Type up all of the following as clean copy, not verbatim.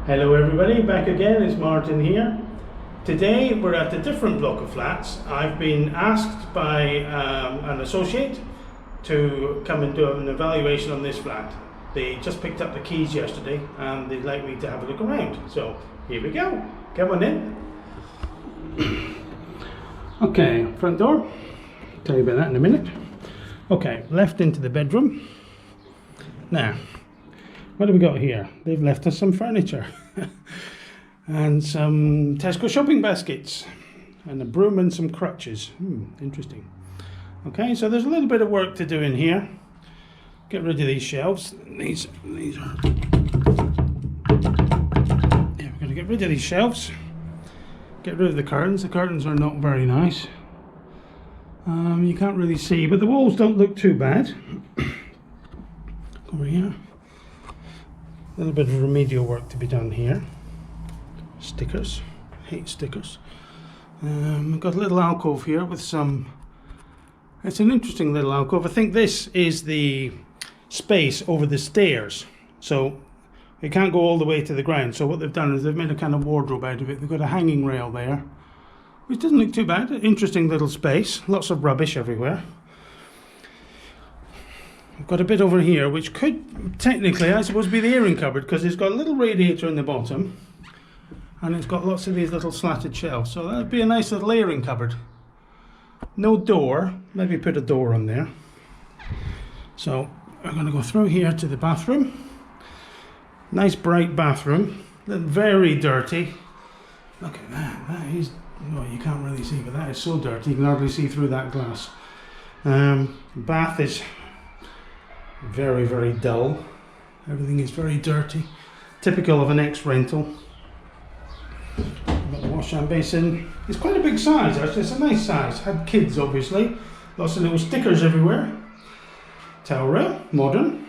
Hello everybody, back again, it's Martin here. Today we're at a different block of flats. I've been asked by an associate to come and do an evaluation on this flat. They just picked up the keys yesterday and they'd like me to have a look around. So here we go, come on in. Okay, front door, tell you about that in a minute. Okay, left into the bedroom. Now, what have we got here? They've left us some furniture and some Tesco shopping baskets and a broom and some crutches. Interesting. Okay, so there's a little bit of work to do in here. Get rid of these shelves. These are... Yeah, we're going to get rid of these shelves. Get rid of the curtains. The curtains are not very nice. You can't really see, but the walls don't look too bad. Over here. A little bit of remedial work to be done here. Stickers, hate stickers. I've got a little alcove here with some, it's an interesting little alcove. I think this is the space over the stairs. So it can't go all the way to the ground. So what they've done is they've made a kind of wardrobe out of it. They've got a hanging rail there, which doesn't look too bad. Interesting little space, lots of rubbish everywhere. I've got a bit over here which could technically, I suppose, be the airing cupboard, because it's got a little radiator in the bottom and it's got lots of these little slatted shelves, so that'd be a nice little airing cupboard. No door, maybe put a door on there. So I'm going to go through here to the bathroom. Nice bright bathroom, very dirty. Look at that, that is, well, you can't really see, but that is so dirty you can hardly see through that glass. Bath is very, very dull. Everything is very dirty. Typical of an ex-rental. Got the wash and basin. It's quite a big size actually, it's a nice size. Had kids obviously. Lots of little stickers everywhere. Towel rail, modern.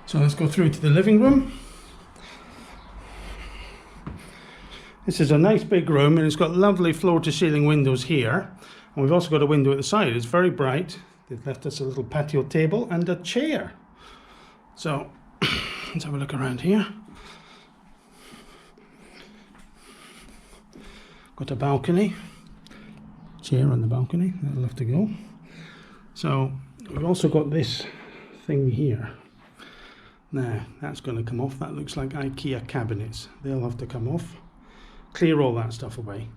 So let's go through to the living room. This is a nice big room and it's got lovely floor to ceiling windows here. And we've also got a window at the side, it's very bright. They've left us a little patio table and a chair. So let's have a look around here. Got a balcony, chair on the balcony, that'll have to go. So we've also got this thing here. Now that's going to come off. That looks like IKEA cabinets. They'll have to come off. Clear all that stuff away.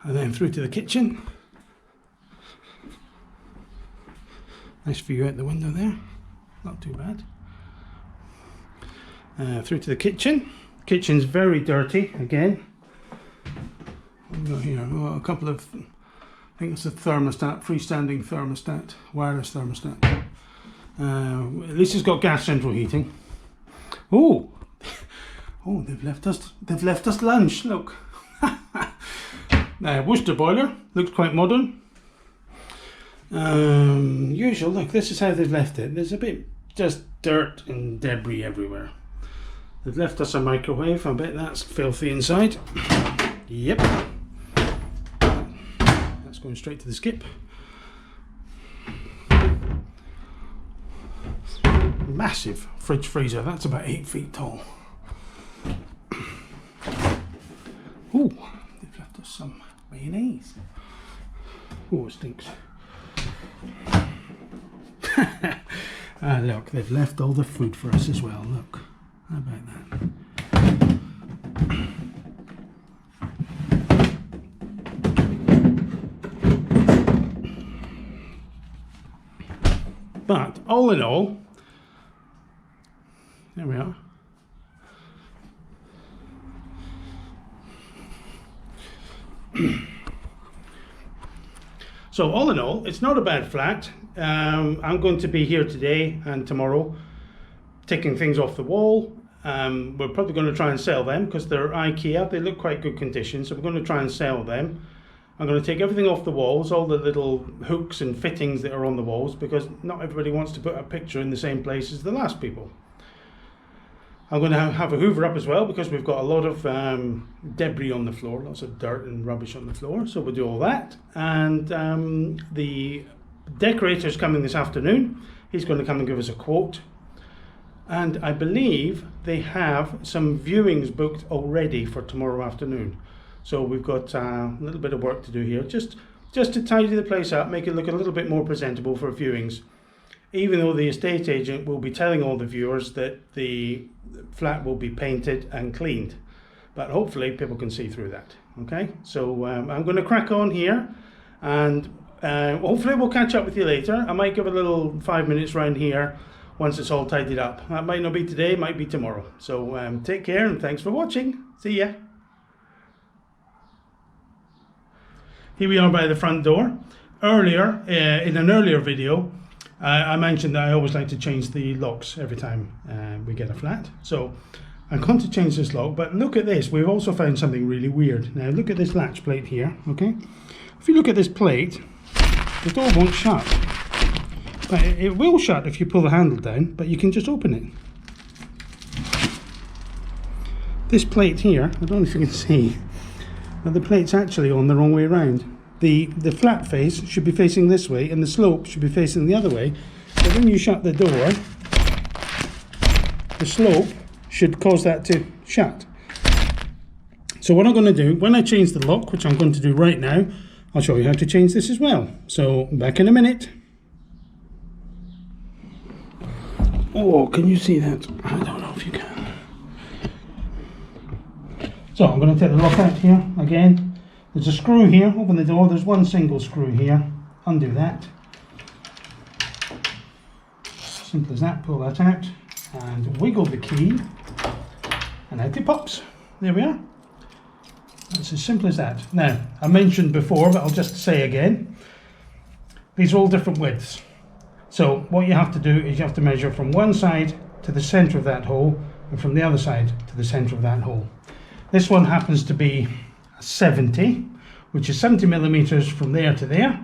And then through to the kitchen. Nice view out the window there, not too bad. Through to the kitchen. Kitchen's very dirty again. What have we got here? Oh, a couple of, I think it's a thermostat, freestanding thermostat, wireless thermostat. At least it's got gas central heating. Oh, oh, they've left us lunch. Look, Worcester boiler looks quite modern. Usual, look, this is how they've left it. There's a bit just dirt and debris everywhere. They've left us a microwave. I bet that's filthy inside. Yep, that's going straight to the skip. Massive fridge freezer, that's about 8 feet tall. Ooh, they've left us some mayonnaise. Oh, it stinks. Look, they've left all the food for us as well. Look, how about that? But all in all, there we are. So all in all, it's not a bad flat. I'm going to be here today and tomorrow taking things off the wall. We're probably going to try and sell them because they're IKEA. They look quite good condition, so we're going to try and sell them. I'm going to take everything off the walls, all the little hooks and fittings that are on the walls, because not everybody wants to put a picture in the same place as the last people. I'm going to have a hoover up as well because we've got a lot of debris on the floor, lots of dirt and rubbish on the floor, so we'll do all that. And the decorator's coming this afternoon. He's going to come and give us a quote And I believe they have some viewings booked already for tomorrow afternoon. So we've got a little bit of work to do here, just to tidy the place up, make it look a little bit more presentable for viewings. Even though the estate agent will be telling all the viewers that the flat will be painted and cleaned. But hopefully people can see through that. Okay, so I'm going to crack on here, and hopefully we'll catch up with you later. I might give a little 5 minutes round here once it's all tidied up. That might not be today, it might be tomorrow. So take care and thanks for watching. See ya. Here we are by the front door. Earlier, in an earlier video, I mentioned that I always like to change the locks every time we get a flat. So I'm going to change this lock, but look at this. We've also found something really weird. Now look at this latch plate here, okay? If you look at this plate, the door won't shut. But it will shut if you pull the handle down, but you can just open it. This plate here, I don't know if you can see, but the plate's actually on the wrong way around. The flat face should be facing this way and the slope should be facing the other way. But when you shut the door, the slope should cause that to shut. So what I'm going to do, when I change the lock, which I'm going to do right now, I'll show you how to change this as well. So back in a minute. Oh, can you see that? I don't know if you can. So I'm going to take the lock out here again. There's a screw here, open the door, there's one single screw here. Undo that. Simple as that, pull that out and wiggle the key and out it pops. There we are. That's as simple as that. Now, I mentioned before, but I'll just say again, these are all different widths. So what you have to do is you have to measure from one side to the centre of that hole and from the other side to the centre of that hole. This one happens to be 70, which is 70 millimeters from there to there,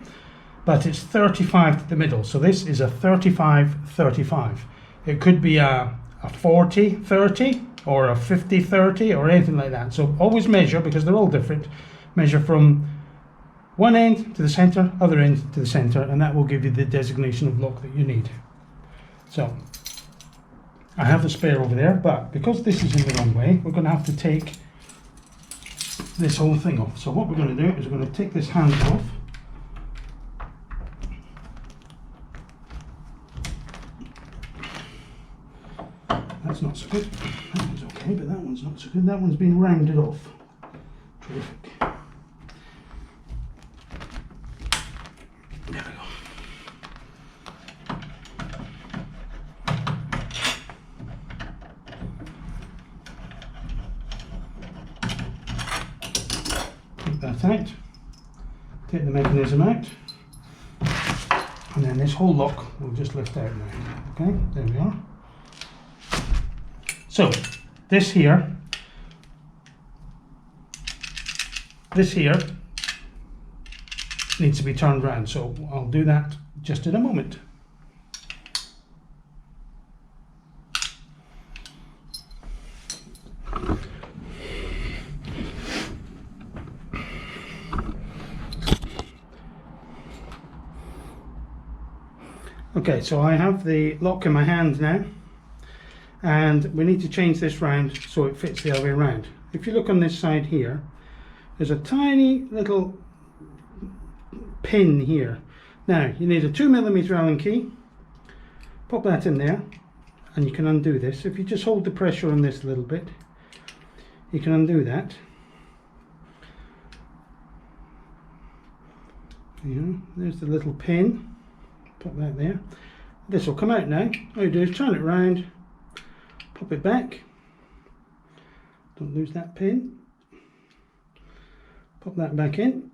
but it's 35 to the middle. So this is a 35-35. It could be a 40-30 or a 50-30 or anything like that. So always measure, because they're all different, measure from one end to the center, other end to the center, and that will give you the designation of lock that you need. So I have the spare over there, but because this is in the wrong way, we're going to have to take this whole thing off. So what we're going to do is we're going to take this handle off. That's not so good. That one's okay, but that one's not so good. That one's been rounded off. Terrific. There we go. Take that out. Take the mechanism out. And then this whole lock will just lift out now. Okay, there we are. So this here needs to be turned around, so I'll do that just in a moment. Okay, so I have the lock in my hand now, and we need to change this round so it fits the other way around. If you look on this side here, there's a tiny little pin here. Now you need a 2mm Allen key. Pop that in there and you can undo this. If you just hold the pressure on this a little bit, you can undo that. There's the little pin. Pop that there. This will come out now. All you do is turn it round, pop it back. Don't lose that pin. Pop that back in.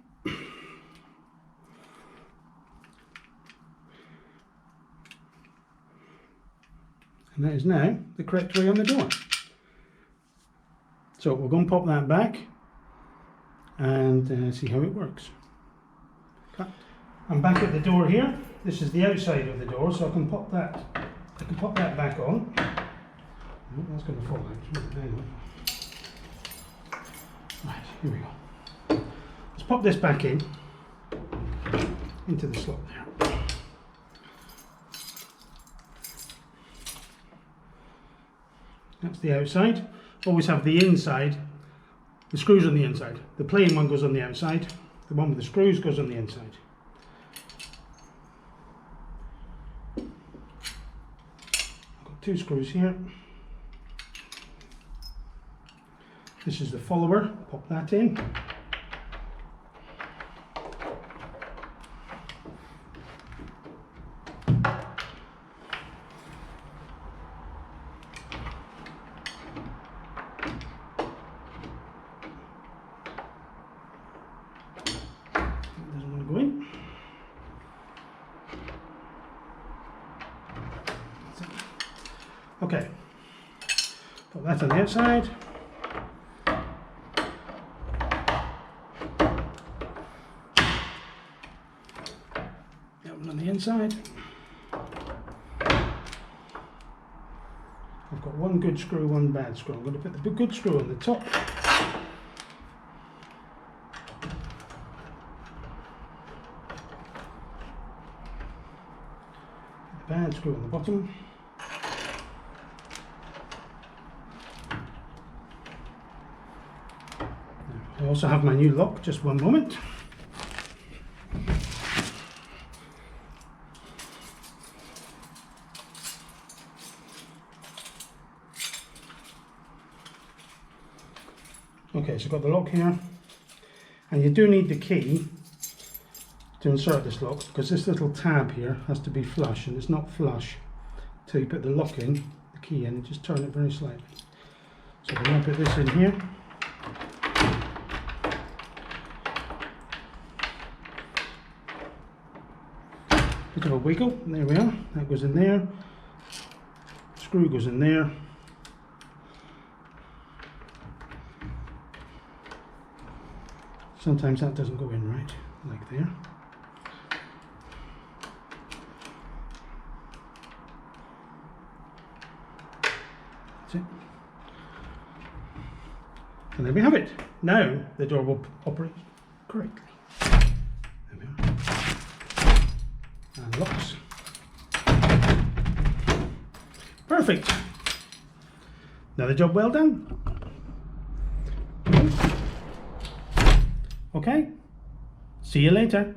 And that is now the correct way on the door. So we're going to pop that back and see how it works. Cut. I'm back at the door here. This is the outside of the door, so I can pop that back on. Oh, that's going to fall out. Right, here we go. Let's pop this back in into the slot there. That's the outside. Always have the inside, the screws on the inside. The plain one goes on the outside, the one with the screws goes on the inside. I've got 2 screws here. This is the follower, pop that in. Doesn't want to go in. Okay, put that on the outside. That one on the inside. I've got 1 good screw, 1 bad screw. I'm going to put the good screw on the top. The bad screw on the bottom. I also have my new lock, just one moment. Okay, so I've got the lock here, and you do need the key to insert this lock, because this little tab here has to be flush, and it's not flush till you put the lock in, the key in, and just turn it very slightly. So I'm going to put this in here. Bit of a wiggle, and there we are, that goes in there, screw goes in there. Sometimes that doesn't go in right, like there. That's it. And there we have it. Now the door will operate correctly. There we are. And locks. Perfect. Another job well done. Okay, see you later.